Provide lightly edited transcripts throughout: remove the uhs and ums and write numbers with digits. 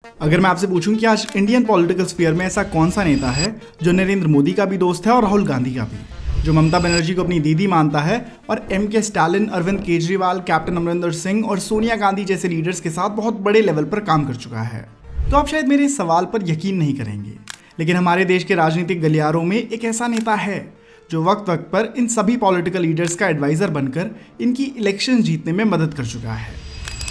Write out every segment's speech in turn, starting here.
अगर मैं आपसे पूछूं कि आज इंडियन पॉलिटिकल स्फीयर में ऐसा कौन सा नेता है जो नरेंद्र मोदी का भी दोस्त है और राहुल गांधी का भी, जो ममता बनर्जी को अपनी दीदी मानता है और के स्टालिन, अरविंद केजरीवाल, कैप्टन अमरिंदर सिंह और सोनिया गांधी जैसे लीडर्स के साथ बहुत बड़े लेवल पर काम कर चुका है। तो आप शायद मेरे इस सवाल पर यकीन नहीं करेंगे, लेकिन हमारे देश के राजनीतिक गलियारों में एक ऐसा नेता है जो वक्त वक्त पर इन सभी पॉलिटिकल लीडर्स का एडवाइजर बनकर इनकी इलेक्शन जीतने में मदद कर चुका है।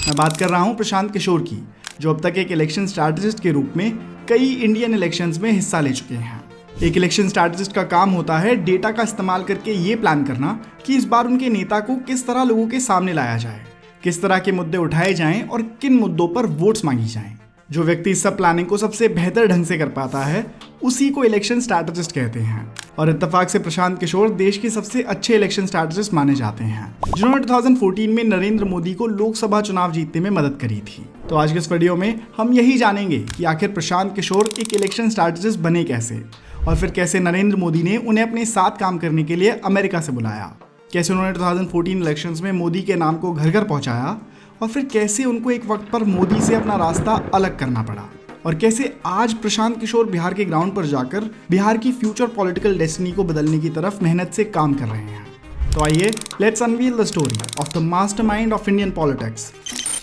मैं बात कर रहा हूं प्रशांत किशोर की, जो अब तक एक इलेक्शन स्ट्रैटेजिस्ट के रूप में कई इंडियन इलेक्शंस में हिस्सा ले चुके हैं। एक इलेक्शन स्ट्रैटेजिस्ट का काम होता है डेटा का इस्तेमाल करके ये प्लान करना कि इस बार उनके नेता को किस तरह लोगों के सामने लाया जाए, किस तरह के मुद्दे उठाए जाएं और किन मुद्दों पर वोट्स मांगी जाएं। जो व्यक्ति इस सब प्लानिंग को सबसे बेहतर ढंग से कर पाता है उसी को इलेक्शन स्ट्रैटेजिस्ट कहते हैं। और इत्तेफाक से प्रशांत किशोर देश के सबसे अच्छे इलेक्शन स्ट्रैटेजिस्ट माने जाते हैं, जिन्होंने 2014 में नरेंद्र मोदी को लोकसभा चुनाव जीतने में मदद करी थी। तो आज के इस वीडियो में हम यही जानेंगे कि आखिर प्रशांत किशोर एक इलेक्शन स्ट्रैटेजिस्ट बने कैसे, और फिर कैसे नरेंद्र मोदी ने उन्हें अपने साथ काम करने के लिए अमेरिका से बुलाया, कैसे उन्होंने 2014 इलेक्शंस में मोदी के नाम को घर घर पहुंचाया, और फिर कैसे उनको एक वक्त पर मोदी से अपना रास्ता अलग करना पड़ा, और कैसे आज प्रशांत किशोर बिहार के ग्राउंड पर जाकर बिहार की फ्यूचर पॉलिटिकल डेस्टिनी को बदलने की तरफ मेहनत से काम कर रहे हैं। तो आइए let's unveil the story of the mastermind of Indian politics,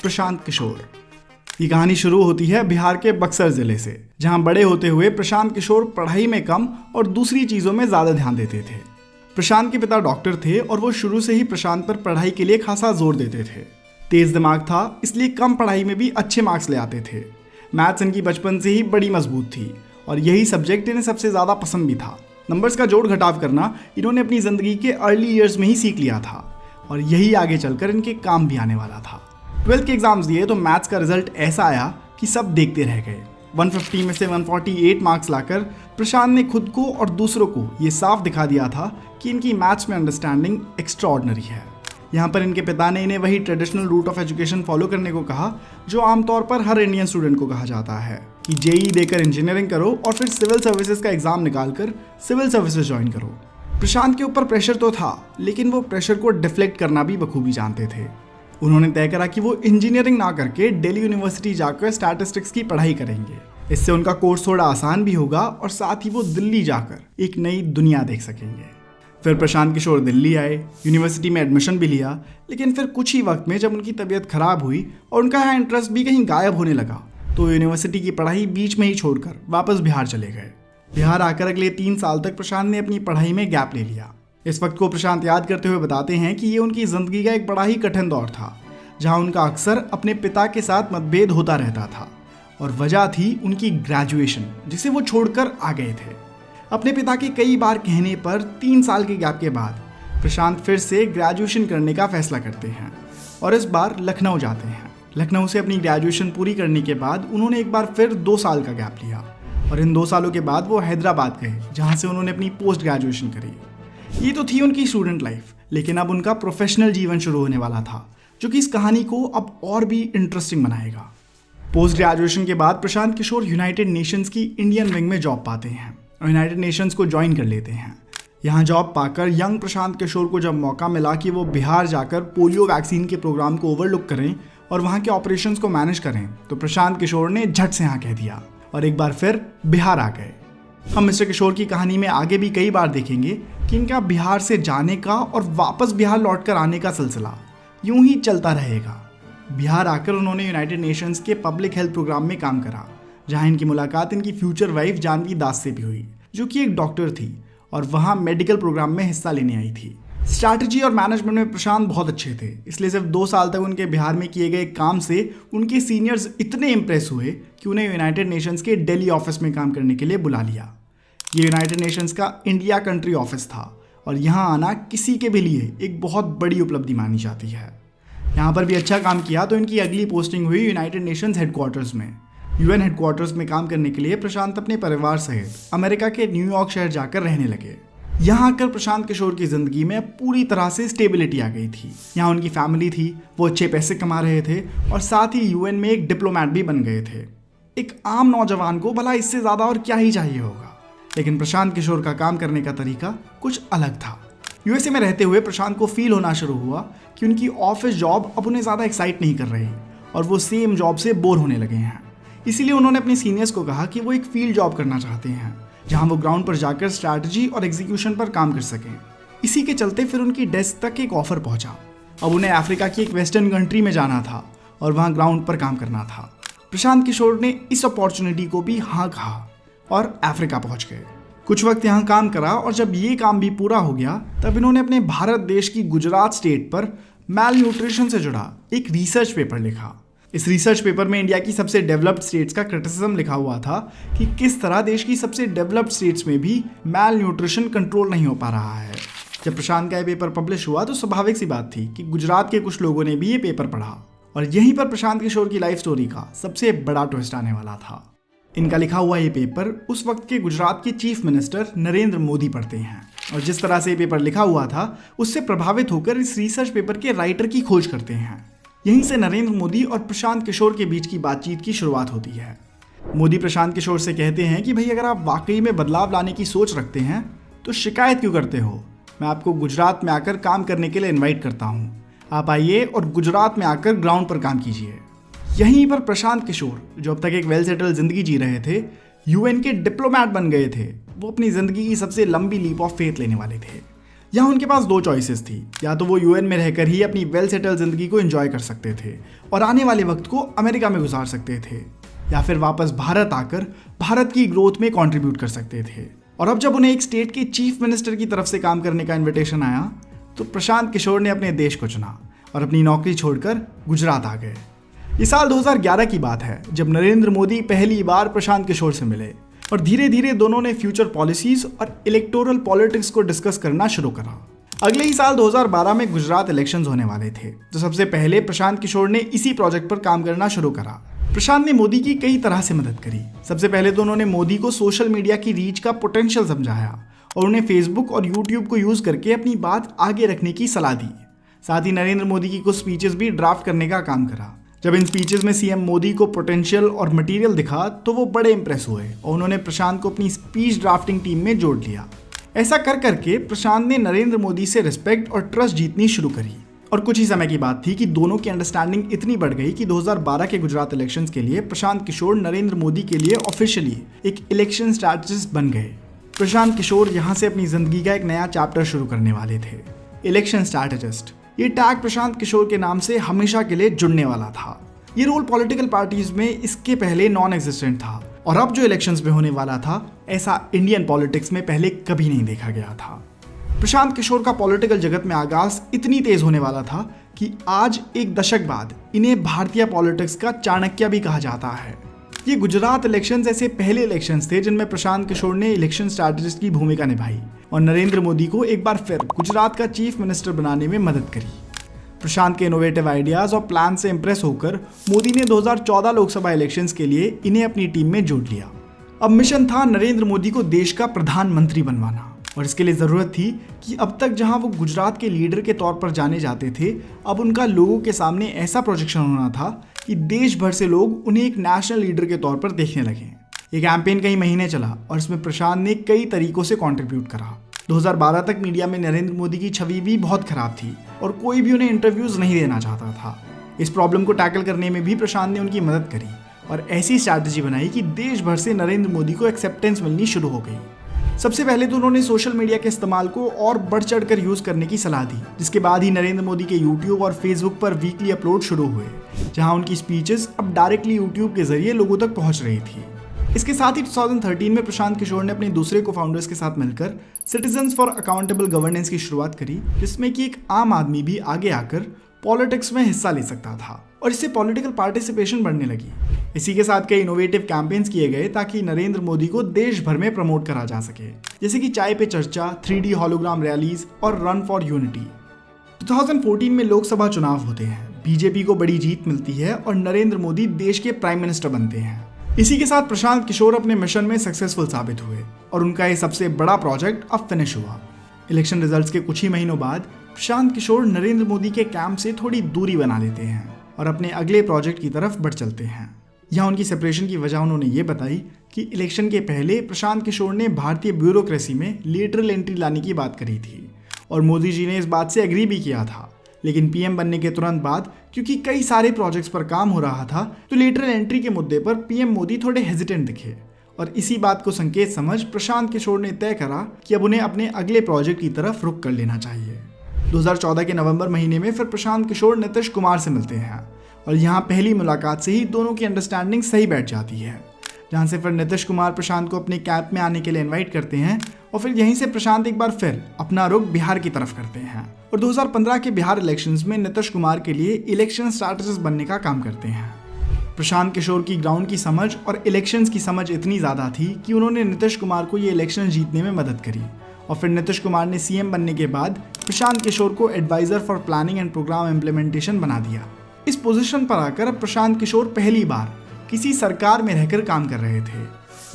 Prashant Kishor. ये कहानी शुरू होती है बिहार के बक्सर जिले से, जहां बड़े होते हुए प्रशांत किशोर पढ़ाई में कम और दूसरी चीजों में ज्यादा ध्यान देते थे। प्रशांत के पिता डॉक्टर थे और वो शुरू से ही प्रशांत पर पढ़ाई के लिए खासा जोर देते थे। तेज दिमाग था, इसलिए कम पढ़ाई में भी अच्छे मार्क्स ले आते थे। मैथ्स इनकी बचपन से ही बड़ी मजबूत थी और यही सब्जेक्ट इन्हें सबसे ज़्यादा पसंद भी था। नंबर्स का जोड़ घटाव करना इन्होंने अपनी ज़िंदगी के अर्ली ईयर्स में ही सीख लिया था और यही आगे चलकर इनके काम भी आने वाला था। 12th के एग्जाम्स दिए तो मैथ्स का रिजल्ट ऐसा आया कि सब देखते रह गए। 150 में से 148 मार्क्स लाकर प्रशांत ने खुद को और दूसरों को ये साफ दिखा दिया था कि इनकी मैथ्स में अंडरस्टैंडिंग एक्स्ट्रा ऑर्डिनरी है। यहाँ पर इनके पिता ने इन्हें वही traditional route of education follow करने को कहा जो आमतौर पर हर इंडियन स्टूडेंट को कहा जाता है कि जेईई देकर इंजीनियरिंग करो और फिर सिविल सर्विसेज का एग्जाम निकालकर सिविल सर्विसेज ज्वाइन करो। प्रशांत के ऊपर प्रेशर तो था, लेकिन वो प्रेशर को डिफ्लेक्ट करना भी बखूबी जानते थे। उन्होंने तय करा कि वो इंजीनियरिंग ना करके दिल्ली यूनिवर्सिटी जाकर स्टैटिस्टिक्स की पढ़ाई करेंगे। इससे उनका कोर्स थोड़ा आसान भी होगा और साथ ही वो दिल्ली जाकर एक नई दुनिया देख सकेंगे। फिर प्रशांत किशोर दिल्ली आए, यूनिवर्सिटी में एडमिशन भी लिया, लेकिन फिर कुछ ही वक्त में जब उनकी तबीयत खराब हुई और उनका यहाँ इंटरेस्ट भी कहीं गायब होने लगा, तो यूनिवर्सिटी की पढ़ाई बीच में ही छोड़कर वापस बिहार चले गए। बिहार आकर अगले 3 साल तक प्रशांत ने अपनी पढ़ाई में गैप ले लिया। इस वक्त को प्रशांत याद करते हुए बताते हैं कि ये उनकी जिंदगी का एक बड़ा ही कठिन दौर था, जहाँ उनका अक्सर अपने पिता के साथ मतभेद होता रहता था और वजह थी उनकी ग्रेजुएशन, जिसे वो छोड़कर आ गए थे। अपने पिता के कई बार कहने पर 3 साल के गैप के बाद प्रशांत फिर से ग्रेजुएशन करने का फैसला करते हैं और इस बार लखनऊ जाते हैं। लखनऊ से अपनी ग्रेजुएशन पूरी करने के बाद उन्होंने एक बार फिर 2 साल का गैप लिया और इन 2 सालों के बाद वो हैदराबाद गए, जहाँ से उन्होंने अपनी पोस्ट ग्रेजुएशन करी। ये तो थी उनकी स्टूडेंट लाइफ, लेकिन अब उनका प्रोफेशनल जीवन शुरू होने वाला था, जो कि इस कहानी को अब और भी इंटरेस्टिंग बनाएगा। पोस्ट ग्रेजुएशन के बाद प्रशांत किशोर यूनाइटेड नेशंस की इंडियन विंग में जॉब पाते हैं और यूनाइटेड नेशंस को ज्वाइन कर लेते हैं। यहाँ जॉब पाकर यंग प्रशांत किशोर को जब मौका मिला कि वो बिहार जाकर पोलियो वैक्सीन के प्रोग्राम को ओवरलुक करें और वहाँ के ऑपरेशंस को मैनेज करें, तो प्रशांत किशोर ने झट से हाँ कह दिया और एक बार फिर बिहार आ गए। हम मिस्टर किशोर की कहानी में आगे भी कई बार देखेंगे कि इनका बिहार से जाने का और वापस बिहार लौट कर आने का सिलसिला यूं ही चलता रहेगा। बिहार आकर उन्होंने यूनाइटेड नेशंस के पब्लिक हेल्थ प्रोग्राम में काम करा, जहां इनकी मुलाकात इनकी फ्यूचर वाइफ जानवी दास से भी हुई, जो कि एक डॉक्टर थी और वहां मेडिकल प्रोग्राम में हिस्सा लेने आई थी। स्ट्रैटेजी और मैनेजमेंट में प्रशांत बहुत अच्छे थे, इसलिए सिर्फ 2 साल तक उनके बिहार में किए गए काम से उनके सीनियर्स इतने इम्प्रेस हुए कि उन्हें यूनाइटेड नेशंस के दिल्ली ऑफिस में काम करने के लिए बुला लिया। ये यूनाइटेड नेशंस का इंडिया कंट्री ऑफिस था और यहाँ आना किसी के भी लिए एक बहुत बड़ी उपलब्धि मानी जाती है। यहाँ पर भी अच्छा काम किया तो इनकी अगली पोस्टिंग हुई यूनाइटेड नेशंस हेडक्वार्टर्स में। यूएन हेडक्वार्टर्स में काम करने के लिए प्रशांत अपने परिवार सहित अमेरिका के न्यूयॉर्क शहर जाकर रहने लगे। यहाँ आकर प्रशांत किशोर की जिंदगी में पूरी तरह से स्टेबिलिटी आ गई थी। यहाँ उनकी फैमिली थी, वो अच्छे पैसे कमा रहे थे और साथ ही यूएन में एक डिप्लोमैट भी बन गए थे। एक आम नौजवान को भला इससे ज़्यादा और क्या ही चाहिए होगा, लेकिन प्रशांत किशोर का काम करने का तरीका कुछ अलग था। यूएसए में रहते हुए प्रशांत को फील होना शुरू हुआ कि कि उनकी ऑफिस जॉब अब उन्हें ज़्यादा एक्साइट नहीं कर रही और वो सेम जॉब से बोर होने लगे हैं। इसीलिए उन्होंने अपने सीनियर्स को कहा कि वो एक फील्ड जॉब करना चाहते हैं जहां वो ग्राउंड पर जाकर स्ट्रैटेजी और एग्जीक्यूशन पर काम कर सकें। इसी के चलते फिर उनकी डेस्क तक एक ऑफर पहुंचा। अब उन्हें अफ्रीका की एक वेस्टर्न कंट्री में जाना था और वहां ग्राउंड पर काम करना था। प्रशांत किशोर ने इस अपॉर्चुनिटी को भी हाँ कहा और अफ्रीका पहुंच गए। कुछ वक्त यहाँ काम करा और जब ये काम भी पूरा हो गया तब इन्होंने अपने भारत देश की गुजरात स्टेट पर मैल न्यूट्रिशन से जुड़ा एक रिसर्च पेपर लिखा। इस रिसर्च पेपर में इंडिया की सबसे डेवलप्ड स्टेट्स का क्रिटिसिज्म लिखा हुआ था कि किस तरह देश की सबसे डेवलप्ड स्टेट्स में भी मैल न्यूट्रिशन कंट्रोल नहीं हो पा रहा है। जब प्रशांत का ये पेपर पब्लिश हुआ तो स्वाभाविक सी बात थी कि गुजरात के कुछ लोगों ने भी ये पेपर पढ़ा और यहीं पर प्रशांत किशोर की लाइफ स्टोरी का सबसे बड़ा ट्विस्ट आने वाला था। इनका लिखा हुआ ये पेपर उस वक्त के गुजरात के चीफ मिनिस्टर नरेंद्र मोदी पढ़ते हैं और जिस तरह से ये पेपर लिखा हुआ था उससे प्रभावित होकर इस रिसर्च पेपर के राइटर की खोज करते हैं। यहीं से नरेंद्र मोदी और प्रशांत किशोर के बीच की बातचीत की शुरुआत होती है। मोदी प्रशांत किशोर से कहते हैं कि भाई अगर आप वाकई में बदलाव लाने की सोच रखते हैं तो शिकायत क्यों करते हो, मैं आपको गुजरात में आकर काम करने के लिए इन्वाइट करता हूँ, आप आइए और गुजरात में आकर ग्राउंड पर काम कीजिए। यहीं पर प्रशांत किशोर जो अब तक एक वेल सेटल जिंदगी जी रहे थे, यूएन के डिप्लोमैट बन गए थे, वो अपनी जिंदगी की सबसे लंबी लीप ऑफ फेथ लेने वाले थे। यहाँ उनके पास दो चॉइसेस थी, या तो वो यूएन में रहकर ही अपनी वेल सेटल जिंदगी को एंजॉय कर सकते थे और आने वाले वक्त को अमेरिका में गुजार सकते थे, या फिर वापस भारत आकर भारत की ग्रोथ में कॉन्ट्रीब्यूट कर सकते थे। और अब जब उन्हें एक स्टेट के चीफ मिनिस्टर की तरफ से काम करने का इन्विटेशन आया तो प्रशांत किशोर ने अपने देश को चुना और अपनी नौकरी छोड़कर गुजरात आ गए। ये साल 2011 की बात है जब नरेंद्र मोदी पहली बार प्रशांत किशोर से मिले और धीरे धीरे दोनों ने फ्यूचर पॉलिसीज और इलेक्टोरल पॉलिटिक्स को डिस्कस करना शुरू करा। अगले ही साल 2012 में गुजरात इलेक्शंस होने वाले थे, तो सबसे पहले प्रशांत किशोर ने इसी प्रोजेक्ट पर काम करना शुरू करा। प्रशांत ने मोदी की कई तरह से मदद करी। सबसे पहले तो उन्होंने मोदी को सोशल मीडिया की रीच का पोटेंशियल समझाया और उन्हें फेसबुक और यूट्यूब को यूज करके अपनी बात आगे रखने की सलाह दी। साथ ही नरेंद्र मोदी की कुछ स्पीचेस भी ड्राफ्ट करने का काम करा। जब इन स्पीचेस में सीएम मोदी को पोटेंशियल और मटेरियल दिखा तो वो बड़े इंप्रेस हुए और उन्होंने प्रशांत को अपनी स्पीच ड्राफ्टिंग टीम में जोड़ लिया। ऐसा कर करके प्रशांत ने नरेंद्र मोदी से रिस्पेक्ट और ट्रस्ट जीतनी शुरू करी और कुछ ही समय की बात थी कि दोनों की अंडरस्टैंडिंग इतनी बढ़ गई कि 2012 के गुजरात इलेक्शंस के लिए प्रशांत किशोर नरेंद्र मोदी के लिए ऑफिशियली एक इलेक्शन स्ट्रैटेजिस्ट बन गए। प्रशांत किशोर यहाँ से अपनी जिंदगी का एक नया चैप्टर शुरू करने वाले थे, इलेक्शन स्ट्रैटेजिस्ट। ये टैग प्रशांत किशोर के नाम से हमेशा के लिए जुड़ने वाला था। ये रोल पॉलिटिकल पार्टीज में इसके पहले नॉन एग्जिस्टेंट था और अब जो इलेक्शंस में होने वाला था ऐसा इंडियन पॉलिटिक्स में पहले कभी नहीं देखा गया था। प्रशांत किशोर का पॉलिटिकल जगत में आगाज इतनी तेज होने वाला था कि आज एक दशक बाद इन्हें भारतीय पॉलिटिक्स का चाणक्य भी कहा जाता है। ये गुजरात इलेक्शंस ऐसे पहले इलेक्शंस थे जिनमें प्रशांत किशोर ने इलेक्शन स्ट्रैटेजिस्ट की भूमिका निभाई और नरेंद्र मोदी को एक बार फिर गुजरात का चीफ मिनिस्टर बनाने में मदद करी। प्रशांत के इनोवेटिव आइडियाज और प्लान से इंप्रेस होकर मोदी ने 2014 लोकसभा इलेक्शंस के लिए इन्हें अपनी टीम में जोड़ लिया। अब मिशन था नरेंद्र मोदी को देश का प्रधानमंत्री बनवाना और इसके लिए जरूरत थी कि अब तक जहां वो गुजरात के लीडर के तौर पर जाने जाते थे, अब उनका लोगों के सामने ऐसा प्रोजेक्शन होना था कि देश भर से लोग उन्हें एक नेशनल लीडर के तौर पर देखने लगे। ये कैंपेन कई महीने चला और इसमें प्रशांत ने कई तरीकों से कंट्रीब्यूट करा। 2012 तक मीडिया में नरेंद्र मोदी की छवि भी बहुत खराब थी और कोई भी उन्हें इंटरव्यूज नहीं देना चाहता था। इस प्रॉब्लम को टैकल करने में भी प्रशांत ने उनकी मदद करी और ऐसी स्ट्रैटेजी बनाई कि देश भर से नरेंद्र मोदी को एक्सेप्टेंस मिलनी शुरू हो गई। सबसे पहले तो उन्होंने सोशल मीडिया के इस्तेमाल को और बढ़ चढ़ कर यूज करने की सलाह दी, जिसके बाद ही नरेंद्र मोदी के यूट्यूब और फेसबुक पर वीकली अपलोड शुरू हुए, जहां उनकी स्पीचेस अब डायरेक्टली यूट्यूब के जरिए लोगों तक पहुंच रही थी। इसके साथ ही 2013 में प्रशांत किशोर ने अपने दूसरे को फाउंडर्स के साथ मिलकर सिटीजन्स फॉर अकाउंटेबल गवर्नेंस की शुरुआत करी, जिसमें कि एक आम आदमी भी आगे आकर पॉलिटिक्स में हिस्सा ले सकता था और इससे पॉलिटिकल पार्टिसिपेशन बढ़ने लगी। इसी के साथ कई इनोवेटिव कैंपेन्स किए गए ताकि नरेंद्र मोदी को देश भर में प्रमोट करा जा सके, जैसे कि चाय पे चर्चा, 3D हॉलोग्राम रैलीज और रन फॉर यूनिटी। 2014 में लोकसभा चुनाव होते हैं, बीजेपी को बड़ी जीत मिलती है और नरेंद्र मोदी देश के प्राइम मिनिस्टर बनते हैं। इसी के साथ प्रशांत किशोर अपने मिशन में सक्सेसफुल साबित हुए और उनका ये सबसे बड़ा प्रोजेक्ट अब फिनिश हुआ। इलेक्शन रिजल्ट्स के कुछ ही महीनों बाद प्रशांत किशोर नरेंद्र मोदी के कैंप से थोड़ी दूरी बना लेते हैं और अपने अगले प्रोजेक्ट की तरफ बढ़ चलते हैं। यहाँ उनकी सेपरेशन की वजह उन्होंने ये बताई कि इलेक्शन के पहले प्रशांत किशोर ने भारतीय ब्यूरोक्रेसी में लेटरल एंट्री लाने की बात करी थी और मोदी जी ने इस बात से एग्री भी किया था, लेकिन पीएम बनने के तुरंत बाद क्योंकि कई सारे प्रोजेक्ट्स पर काम हो रहा था तो लेटरल एंट्री के मुद्दे पर पीएम मोदी थोड़े हेजिटेंट दिखे और इसी बात को संकेत समझ प्रशांत किशोर ने तय करा कि अब उन्हें अपने अगले प्रोजेक्ट की तरफ रुख कर लेना चाहिए। 2014 के नवंबर महीने में फिर प्रशांत किशोर नीतीश कुमार से मिलते हैं और यहाँ पहली मुलाकात से ही दोनों की अंडरस्टैंडिंग सही बैठ जाती है, जहाँ से फिर नीतीश कुमार प्रशांत को अपने कैंप में आने के लिए इनवाइट करते हैं और फिर यहीं से प्रशांत एक बार फिर अपना रुख बिहार की तरफ करते हैं और 2015 के बिहार इलेक्शंस में नीतीश कुमार के लिए इलेक्शन स्ट्रैटेजिस्ट बनने का काम करते हैं। प्रशांत किशोर की ग्राउंड की समझ और इलेक्शंस की समझ इतनी ज़्यादा थी कि उन्होंने नीतीश कुमार को ये इलेक्शन जीतने में मदद करी और फिर नीतीश कुमार ने सीएम बनने के बाद प्रशांत किशोर को adviser for planning and programme implementation बना दिया। इस पोजीशन पर आकर अब प्रशांत किशोर पहली बार किसी सरकार में रहकर काम कर रहे थे।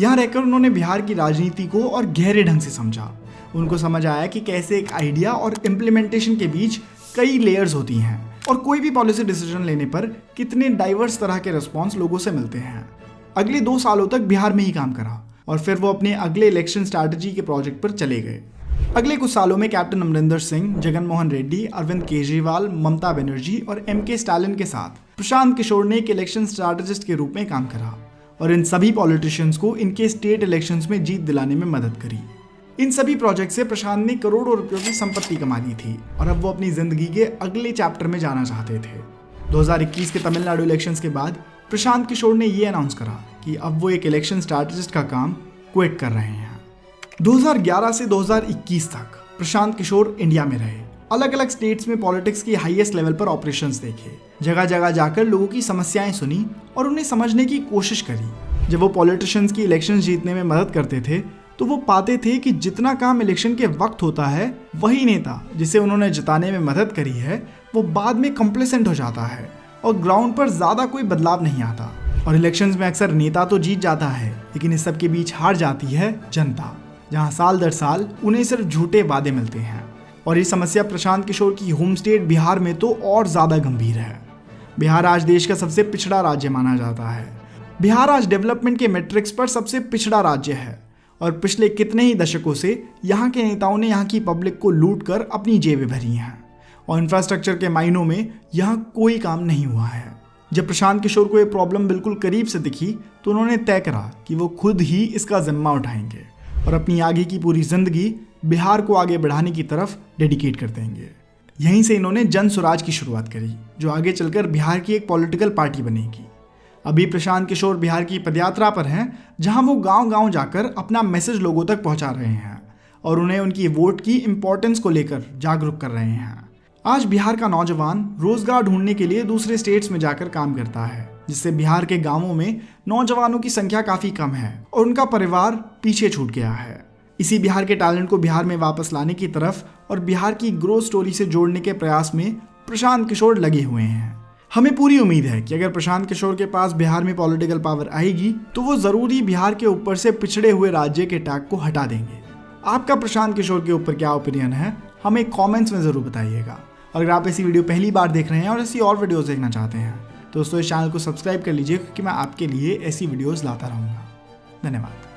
यहाँ रहकर उन्होंने बिहार की राजनीति को और गहरे ढंग से समझा। उनको समझ आया कि कैसे एक आइडिया और इम्प्लीमेंटेशन के बीच कई लेयर्स होती हैं और कोई भी पॉलिसी डिसीजन लेने पर कितने डाइवर्स तरह के रिस्पॉन्स लोगों से मिलते हैं। अगले 2 सालों तक बिहार में ही काम करा और फिर वो अपने अगले इलेक्शन स्ट्रैटेजी के प्रोजेक्ट पर चले गए। अगले कुछ सालों में कैप्टन अमरिंदर सिंह, जगन मोहन रेड्डी, अरविंद केजरीवाल, ममता बनर्जी और एमके स्टालिन के साथ प्रशांत किशोर ने एक इलेक्शन स्ट्रैटेजिस्ट के रूप में काम करा और इन सभी पॉलिटिशियंस को इनके स्टेट इलेक्शंस में जीत दिलाने में मदद करी। इन सभी प्रोजेक्ट से प्रशांत ने करोड़ों रुपयों की संपत्ति कमा ली थी और अब वो अपनी जिंदगी के अगले चैप्टर में जाना चाहते थे। 2021 के तमिलनाडु इलेक्शंस के बाद प्रशांत किशोर ने ये अनाउंस करा कि अब वो एक इलेक्शन स्ट्रैटेजिस्ट का काम क्विट कर रहे हैं। 2011 से 2021 तक प्रशांत किशोर इंडिया में रहे, अलग अलग स्टेट्स में पॉलिटिक्स की हाईएस्ट लेवल पर ऑपरेशंस देखे, जगह जगह जाकर लोगों की समस्याएं सुनी और उन्हें समझने की कोशिश करी। जब वो पॉलिटिशियंस की इलेक्शन जीतने में मदद करते थे तो वो पाते थे कि जितना काम इलेक्शन के वक्त होता है वही नेता जिसे उन्होंने जिताने में मदद करी है वो बाद में कंप्लेसेंट हो जाता है और ग्राउंड पर ज़्यादा कोई बदलाव नहीं आता। और इलेक्शंस में अक्सर नेता तो जीत जाता है लेकिन इस सब के बीच हार जाती है जनता, जहाँ साल दर साल उन्हें सिर्फ झूठे वादे मिलते हैं। और ये समस्या प्रशांत किशोर की होम स्टेट बिहार में तो और ज़्यादा गंभीर है। बिहार आज देश का सबसे पिछड़ा राज्य माना जाता है। बिहार आज डेवलपमेंट के मैट्रिक्स पर सबसे पिछड़ा राज्य है और पिछले कितने ही दशकों से यहाँ के नेताओं ने यहाँ की पब्लिक को लूट कर अपनी जेबें भरी हैं और इंफ्रास्ट्रक्चर के मायनों में यहाँ कोई काम नहीं हुआ है। जब प्रशांत किशोर को ये प्रॉब्लम बिल्कुल करीब से दिखी तो उन्होंने तय करा कि वो खुद ही इसका जिम्मा उठाएंगे और अपनी आगे की पूरी जिंदगी बिहार को आगे बढ़ाने की तरफ डेडिकेट कर देंगे। यहीं से इन्होंने जन स्वराज की शुरुआत करी जो आगे चलकर बिहार की एक पॉलिटिकल पार्टी बनेगी। अभी प्रशांत किशोर बिहार की पदयात्रा पर हैं जहां वो गांव-गांव जाकर अपना मैसेज लोगों तक पहुंचा रहे हैं और उन्हें उनकी वोट की इंपॉर्टेंस को लेकर जागरूक कर रहे हैं। आज बिहार का नौजवान रोजगार ढूंढने के लिए दूसरे स्टेट्स में जाकर काम करता है, जिससे बिहार के गांवों में नौजवानों की संख्या काफ़ी कम है और उनका परिवार पीछे छूट गया है। इसी बिहार के टैलेंट को बिहार में वापस लाने की तरफ और बिहार की ग्रोथ स्टोरी से जोड़ने के प्रयास में प्रशांत किशोर लगे हुए हैं। हमें पूरी उम्मीद है कि अगर प्रशांत किशोर के पास बिहार में पॉलिटिकल पावर आएगी तो वो ज़रूरी बिहार के ऊपर से पिछड़े हुए राज्य के टैग को हटा देंगे। आपका प्रशांत किशोर के ऊपर क्या ओपिनियन है हमें कमेंट्स में ज़रूर बताइएगा। और अगर आप ऐसी वीडियो पहली बार देख रहे हैं और ऐसी और वीडियोस देखना चाहते हैं तो दोस्तों इस चैनल को सब्सक्राइब कर लीजिए क्योंकि मैं आपके लिए ऐसी वीडियोस लाता रहूँगा। धन्यवाद।